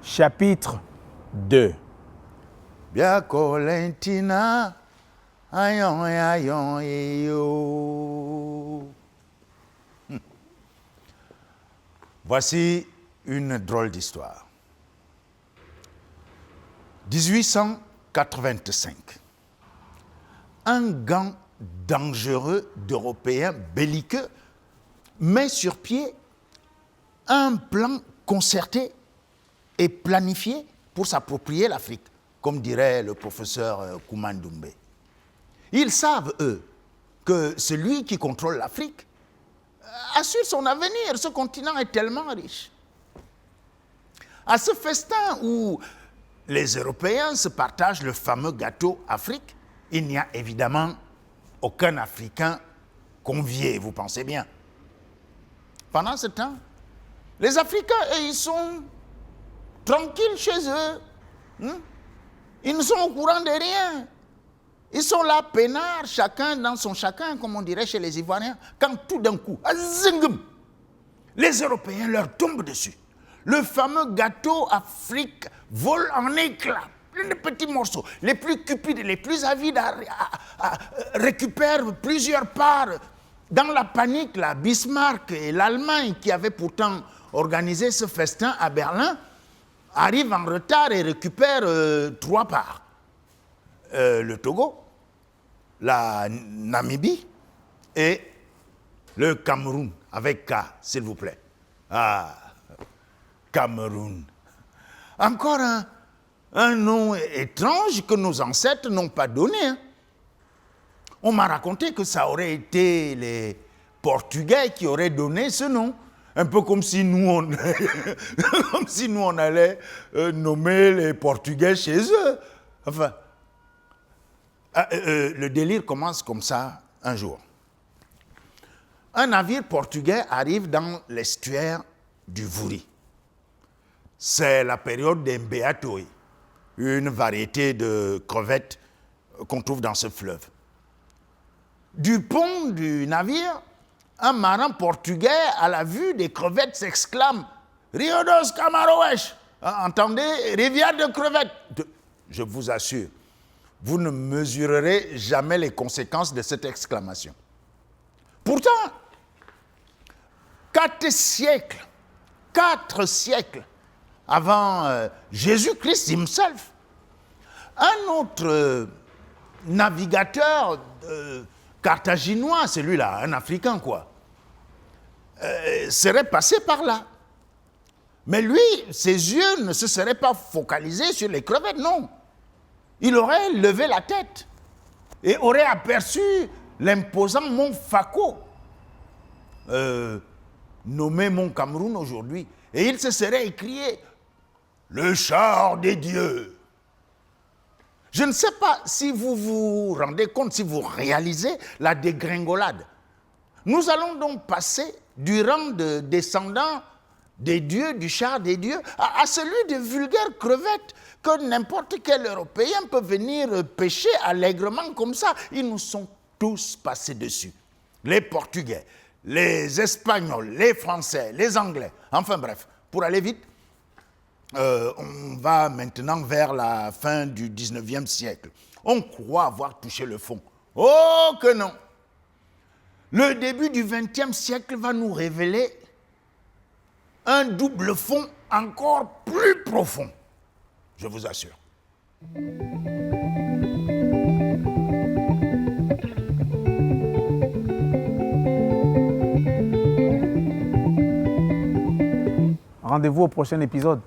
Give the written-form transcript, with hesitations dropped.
Chapitre 2. Voici une drôle d'histoire. 1885. Un gang dangereux d'Européens belliqueux met sur pied un plan concerté et planifié pour s'approprier l'Afrique, comme dirait le professeur Koumandoumbé. Ils savent, eux, que celui qui contrôle l'Afrique assure son avenir. Ce continent est tellement riche. À ce festin où les Européens se partagent le fameux gâteau Afrique, il n'y a évidemment aucun Africain convié, vous pensez bien. Pendant ce temps, les Africains, ils sont tranquilles chez eux. Ils ne sont au courant de rien. Ils sont là, peinards, chacun dans son chacun, comme on dirait chez les Ivoiriens, quand tout d'un coup, les Européens leur tombent dessus. Le fameux gâteau Afrique vole en éclats, plein de petits morceaux. Les plus cupides, les plus avides récupèrent plusieurs parts. Dans la panique, la Bismarck et l'Allemagne, qui avaient pourtant organisé ce festin à Berlin, arrivent en retard et récupèrent 3 parts. Le Togo, la Namibie et le Cameroun, avec K, s'il vous plaît. Ah, Cameroun. Encore un nom étrange que nos ancêtres n'ont pas donné. On m'a raconté que ça aurait été les Portugais qui auraient donné ce nom. Un peu comme si nous, on allait nommer les Portugais chez eux. Enfin, le délire commence comme ça un jour. Un navire portugais arrive dans l'estuaire du Vouri. C'est la période des Mbeatoi, une variété de crevettes qu'on trouve dans ce fleuve. Du pont du navire, un marin portugais, à la vue des crevettes, s'exclame « Rio dos Camaroes !» Entendez, rivière de crevettes. Je vous assure, vous ne mesurerez jamais les conséquences de cette exclamation. Pourtant, 4 siècles avant Jésus-Christ himself, un autre navigateur carthaginois, celui-là, un Africain quoi, serait passé par là. Mais lui, ses yeux ne se seraient pas focalisés sur les crevettes, non. Il aurait levé la tête et aurait aperçu l'imposant mont Fako, nommé mont Cameroun aujourd'hui, et il se serait écrié « Le char des dieux ». Je ne sais pas si vous vous rendez compte, si vous réalisez la dégringolade. Nous allons donc passer du rang de descendants des dieux, du char des dieux, à celui de vulgaires crevettes que n'importe quel Européen peut venir pêcher allègrement comme ça. Ils nous sont tous passés dessus. Les Portugais, les Espagnols, les Français, les Anglais. Enfin bref, pour aller vite, on va maintenant vers la fin du 19e siècle. On croit avoir touché le fond. Oh que non! Le début du 20e siècle va nous révéler un double fond encore plus profond, je vous assure. Rendez-vous au prochain épisode.